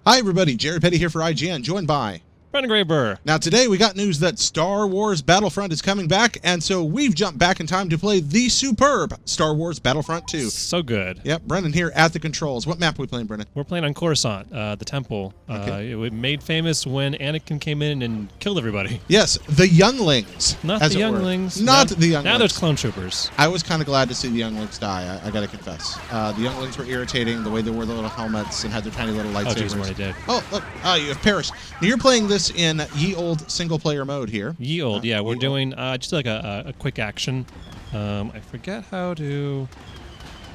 Hi, everybody. Jared Petty here for IGN, joined by Brendan Graber. Now, today we got news that Star Wars Battlefront is coming back, and so we've jumped back in time to play the superb Star Wars Battlefront 2. So good. Yep, Brendan here at the controls. What map are we playing, Brendan? We're playing on Coruscant, the temple. Okay. It was made famous when Anakin came in and killed everybody. Yes, the younglings. Not the younglings. Not the younglings. Now there's clone troopers. I was kind of glad to see the younglings die, I gotta confess. The younglings were irritating, the way they wore the little helmets and had their tiny little lightsabers. Oh, geez, what I did. Oh, look, you have perished. Now, you're playing this in ye old single-player mode here. Ye old, yeah. We're doing just like a quick action. I forget how to...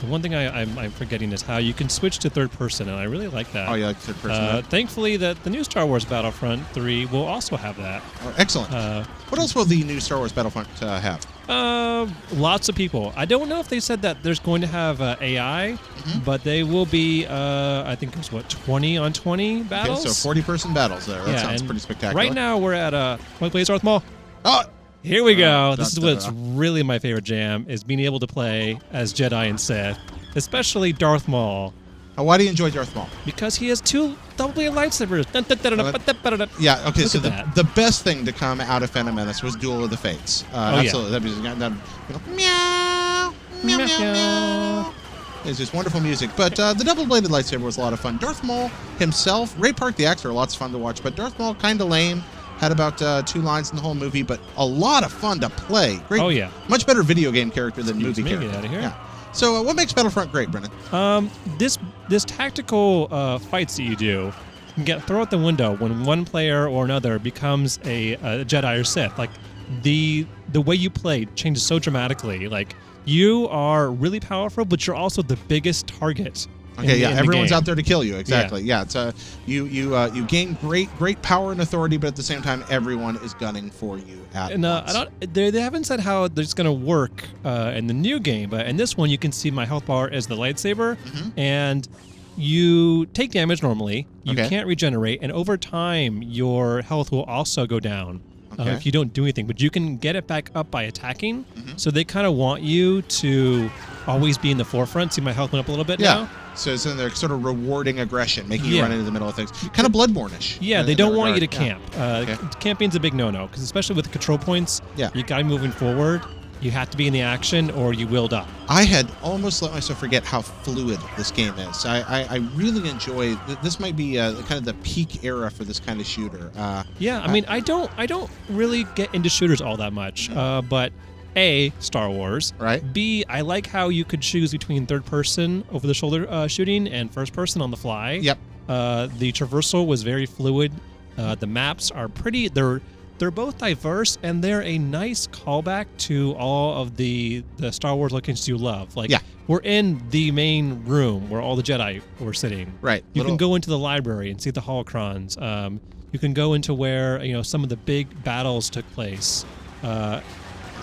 The one thing I'm forgetting is how you can switch to third person, and I really like that. Oh, you like third person? Thankfully, the new Star Wars Battlefront 3 will also have that. Oh, excellent. What else will the new Star Wars Battlefront have? Lots of people. I don't know if they said that there's going to have AI, but they will be, I think it's, 20 on 20 battles? Okay, so 40-person battles there. That sounds pretty spectacular. Right now, we're at, plays Darth Maul. Oh! Here we go. This is what's really my favorite jam, is being able to play as Jedi and Sith, especially Darth Maul. Why do you enjoy Darth Maul? Because he has two double-bladed lightsabers. Yeah, okay, Look so at the best thing to come out of Phantom Menace was Duel of the Fates. Absolutely. That was, meow, meow, meow, meow. It's just wonderful music. But the double-bladed lightsaber was a lot of fun. Darth Maul himself, Ray Park the actor, lots of fun to watch, but Darth Maul kind of lame. Had about 2 lines in the whole movie, but a lot of fun to play. Great. Oh, yeah. Much better video game character than movie character. Get out of here. Yeah. So what makes Battlefront great, Brennan? This tactical fights that you do can get thrown out the window when one player or another becomes a Jedi or Sith. Like the way you play changes so dramatically. Like you are really powerful, but you're also the biggest target. Okay, yeah, everyone's out there to kill you. Exactly. Yeah, it's you gain great power and authority, but at the same time, everyone is gunning for you at once. They haven't said how it's going to work in the new game, but in this one, you can see my health bar as the lightsaber, and you take damage normally. You can't regenerate, and over time, your health will also go down. If you don't do anything, but you can get it back up by attacking. So they kind of want you to always be in the forefront. See, my health went up a little bit now. So they're sort of rewarding aggression, making you run into the middle of things. Kind of Bloodborne-ish. Yeah, they don't want you to camp. Camping's a big no-no, because especially with the control points, you got moving forward. You have to be in the action, or you will die. I had almost let myself forget how fluid this game is. I really enjoy. This might be kind of the peak era for this kind of shooter. Yeah, I mean, I don't really get into shooters all that much, but A, Star Wars. Right. B, I like how you could choose between third person over the shoulder shooting and first person on the fly. Yep. The traversal was very fluid. The maps are pretty. They're both diverse, and they're a nice callback to all of the Star Wars locations you love. Like, we're in the main room where all the Jedi were sitting. Right. You can go into the library and see the holocrons. You can go into where some of the big battles took place.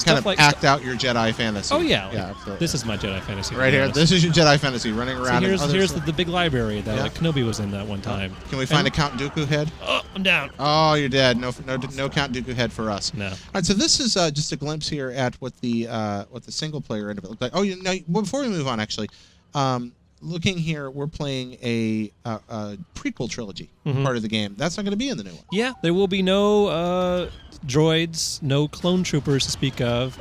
Kind of act out your Jedi fantasy. Oh, yeah. Absolutely. This is my Jedi fantasy. Right here. This is your Jedi fantasy, running around. So here's the big library that Kenobi was in that one time. Can we find a Count Dooku head? Oh, I'm down. Oh, you're dead. No Count Dooku head for us. No. All right, so this is just a glimpse here at what the single player end of it looked like. Oh, before we move on, actually, looking here, we're playing a prequel trilogy part of the game. That's not going to be in the new one. Yeah, there will be no droids, no clone troopers to speak of.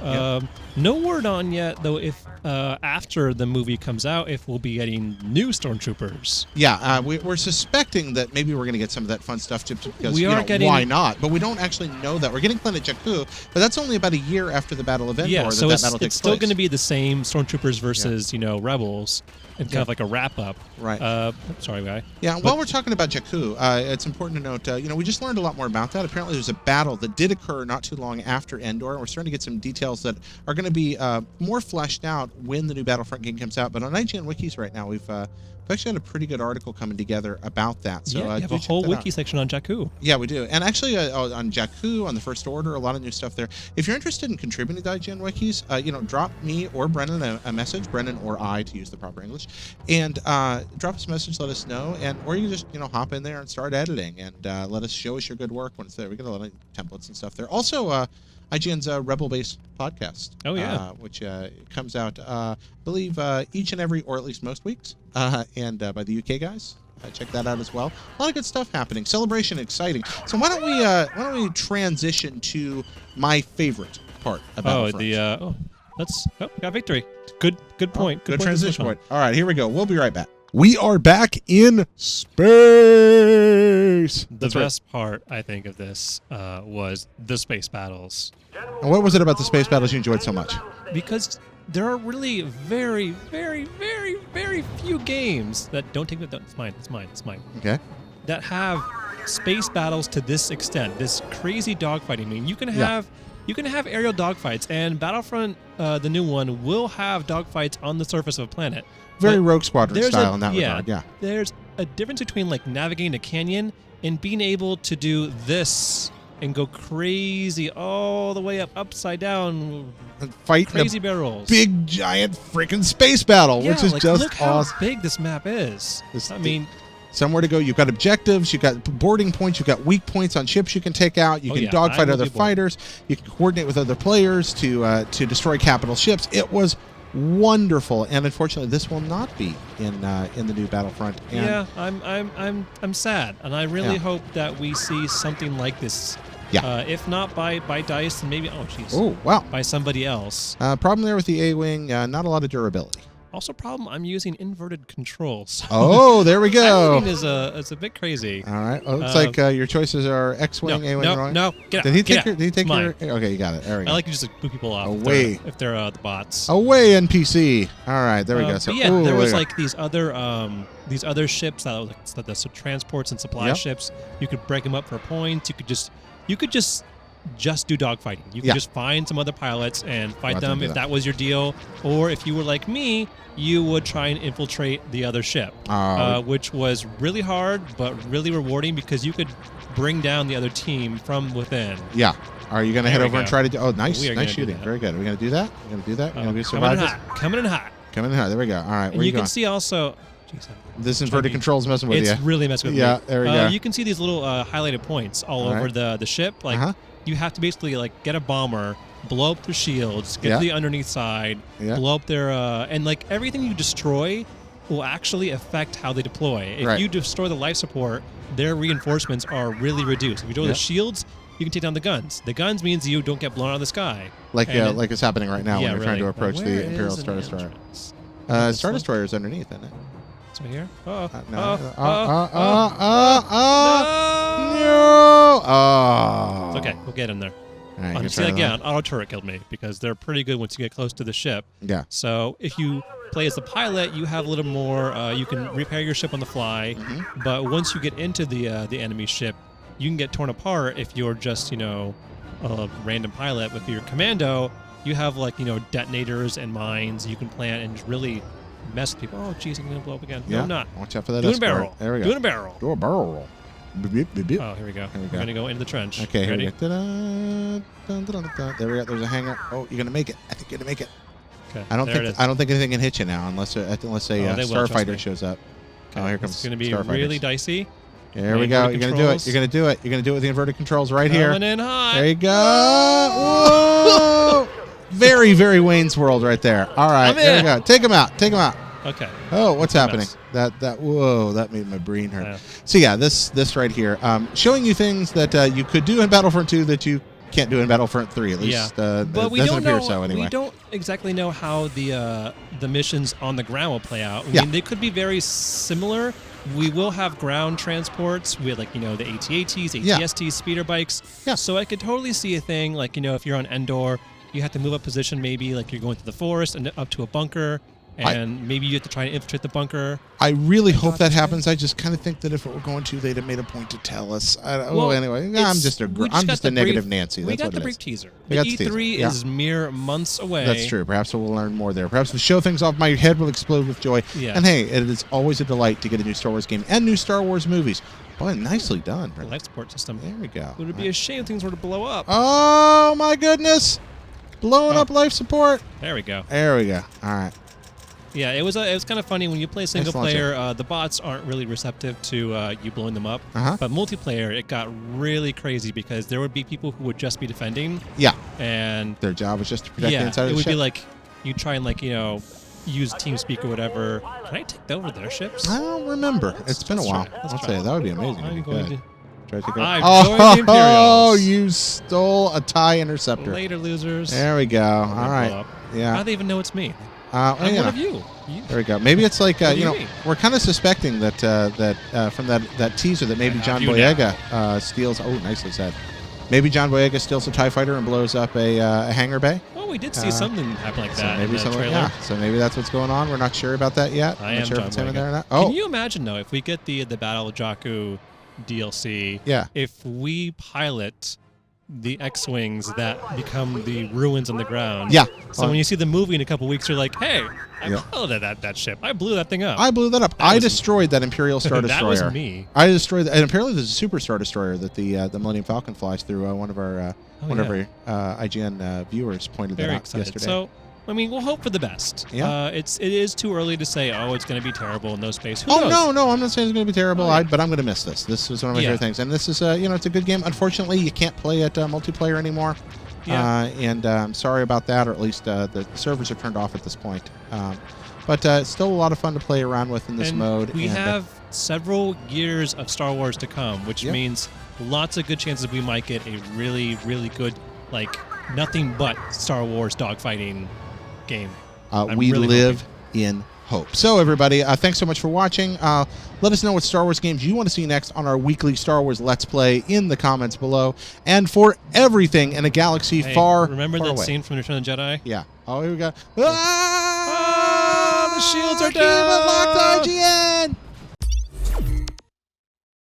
No word on yet, though, if after the movie comes out, if we'll be getting new stormtroopers. Yeah, we're suspecting that maybe we're going to get some of that fun stuff because why not? But we don't actually know that. We're getting Planet Jakku, but that's only about a year after the Battle of Endor. Yeah, so that battle it's still going to be the same stormtroopers versus rebels. And kind of like a wrap-up. Right. Sorry, guy. Yeah, while we're talking about Jakku, it's important to note, we just learned a lot more about that. Apparently there's a battle that did occur not too long after Endor, and we're starting to get some details that are going to be more fleshed out when the new Battlefront game comes out. But on IGN Wikis right now, we've actually got a pretty good article coming together about that. So you have a whole wiki section on Jakku. Yeah, we do. And actually on Jakku, on the First Order, a lot of new stuff there. If you're interested in contributing to IGN Wikis, drop me or Brennan a message, Brennan or I to use the proper English, and drop us a message, let us know, or you can just hop in there and start editing and show us your good work when it's there. We got a lot of templates and stuff there. Also, IGN's Rebel Base podcast. Oh, yeah. Which comes out, I believe, each and every, or at least most weeks, and by the UK guys. check that out as well. A lot of good stuff happening. Celebration, exciting. So why don't we transition to my favorite part about got victory. Good point. Good transition point. All right, here we go. We'll be right back. We are back in space. The best part, I think, of this was the space battles. And what was it about the space battles you enjoyed so much? Because there are really very, very, very, very few games that don't take the... It's mine. Okay. That have space battles to this extent, this crazy dogfighting. I mean, you can have aerial dogfights, and Battlefront, the new one, will have dogfights on the surface of a planet. Very Rogue Squadron style in that regard, yeah. There's a difference between like navigating a canyon and being able to do this and go crazy all the way up, upside down, fight crazy barrels. Big giant freaking space battle, which is just look awesome. how big this map is. I mean, somewhere to go. You've got objectives. You've got boarding points. You've got weak points on ships you can take out. You can dogfight other fighters. You can coordinate with other players to destroy capital ships. It was wonderful, and unfortunately, this will not be in the new Battlefront. And yeah, I'm sad, and I really hope that we see something like this. Yeah. If not by DICE, then maybe by somebody else. Problem there with the A-wing, not a lot of durability. Also, problem, I'm using inverted controls. Oh, there we go. A-wing is a bit crazy. All right. Well, looks like your choices are X-wing, A-wing, No, get out. Did he take your? Okay, you got it. There we go. I like to just boot people off. Away. If they're the bots. Away, NPC. All right, there we go. So, there was like these other ships that the transports and supply ships. You could break them up for points. You could just do dogfighting. You could just find some other pilots and fight them if that was your deal. Or if you were like me, you would try and infiltrate the other ship, which was really hard but really rewarding because you could bring down the other team from within. Yeah. Are you going to head over and try to do... Oh, nice shooting. Very good. Are we going to do that? We're going to do that? We're going to survive this? Coming in hot. There we go. All right, and you can see also... This inverted control's messing with you. It's really messing with me. Yeah, there we go. You can see these little highlighted points all over the ship. Like you have to basically like get a bomber, blow up their shields, get to the underneath side, blow up their and like everything you destroy will actually affect how they deploy. If you destroy the life support, their reinforcements are really reduced. If you destroy the shields, you can take down the guns. The guns means you don't get blown out of the sky. Like it's happening right now when you're trying to approach the Imperial Star Destroyer. Star Destroyer is underneath, isn't it? Right here. No. It's okay. We'll get in there. Right, see, an auto turret killed me because they're pretty good once you get close to the ship. Yeah. So if you play as the pilot, you have a little more. You can repair your ship on the fly. But once you get into the enemy ship, you can get torn apart if you're just a random pilot. With your commando, you have detonators and mines you can plant and just really mess with people. Oh, geez, I'm going to blow up again. No, I'm not. Watch out for that. Doing a barrel. There we go. Doing a barrel. Do a barrel roll. Beep, beep, beep. Oh, here we go. We're going to go into the trench. Okay, ready? Here we go. There we go. There's a hangar. Oh, you're going to make it. I think you're going to make it. Okay, I don't think anything can hit you now unless a starfighter shows up. Okay, oh, here comes. It's going to be really dicey. There we go. You're going to do it. You're going to do it. You're going to do it with the inverted controls right here. Coming in hot. There you go. Whoa! Very, very Wayne's World right there. All right, there we go. Take him out. Take him out. Okay. Oh, what's happening? Whoa, that made my brain hurt. Yeah. So yeah, this right here, showing you things that you could do in Battlefront 2 that you can't do in Battlefront 3. At least, but we doesn't don't appear know. So anyway. We don't exactly know how the missions on the ground will play out. I mean, they could be very similar. We will have ground transports with the AT-ATs, AT-STs, speeder bikes. Yeah. So I could totally see a thing like if you're on Endor, you have to move up position, maybe like you're going through the forest and up to a bunker. And maybe you have to try and infiltrate the bunker. I really hope that happens. I just kind of think that if it were going to, they'd have made a point to tell us. Anyway, I'm just a negative Nancy. That's we got what the it brief is. teaser. The E3 is mere months away. That's true. Perhaps we'll learn more there. Perhaps we'll show things off. My head will explode with joy. Yeah. And hey, it is always a delight to get a new Star Wars game and new Star Wars movies. Boy, nicely done. The life support system. There we go. Would it be a shame if things were to blow up? Oh, my goodness. Blowing up life support. There we go. There we go. All right. Yeah, it was kind of funny when you play single player. The bots aren't really receptive to you blowing them up. But multiplayer, it got really crazy because there would be people who would just be defending. Yeah. And their job was just to protect the inside of the ship. It would be like you try and use TeamSpeak or whatever. Can I take over their ships? I don't remember. It's been a while. Let's I'll try. say that would be amazing. I'm if you going could. to. Try to take over. I've joined the Oh, Imperials. you stole a TIE Interceptor. Later, losers. There we go. All Blow right. up. Yeah. How do they even know it's me? Well, I'm you one know. of you. There we go. Maybe it's like What do you you know mean? we're kind of suspecting that from that teaser that maybe I have John you Boyega steals. Oh, nicely said. Maybe John Boyega steals a TIE fighter and blows up a hangar bay. Well, we did see something happen like So that maybe in the something. trailer. Yeah. So maybe that's what's going on. We're not sure about that yet. I I'm am not sure John if it's him in Boyega. there or not. Oh, Can you imagine though if we get the Battle Jakku DLC? yeah. If we pilot the X-wings that become the ruins on the ground. Yeah. So when you see the movie in a couple weeks, you're like, hey, I Yeah. piloted that ship. I blew that thing up. I blew that up. That I was- destroyed that Imperial Star That Destroyer. was me. I destroyed, and apparently there's a Super Star Destroyer that the Millennium Falcon flies through. One of our IGN viewers pointed Very that out excited. yesterday. So, I mean, we'll hope for the best. Yeah. It is too early to say, oh, it's going to be terrible in no space. Who Oh knows? no, I'm not saying it's going to be terrible. Oh, yeah. But I'm going to miss this. This is one of my Yeah. favorite things, and this is it's a good game. Unfortunately, you can't play it multiplayer anymore. Yeah. And I'm sorry about that, or at least the servers are turned off at this point. But it's still a lot of fun to play around with in this And mode. we and, have several years of Star Wars to come, which Yeah. means lots of good chances we might get a really, really good, like, nothing but Star Wars dogfighting game. I'm we really live in hope. So everybody, thanks so much for watching. Let us know what Star Wars games you want to see next on our weekly Star Wars Let's Play in the comments below. And for everything in a galaxy Hey, far, remember far that away. scene from Return of the Jedi? Yeah. Oh, here we go. Ah, the shields are Keep it locked, down! IGN!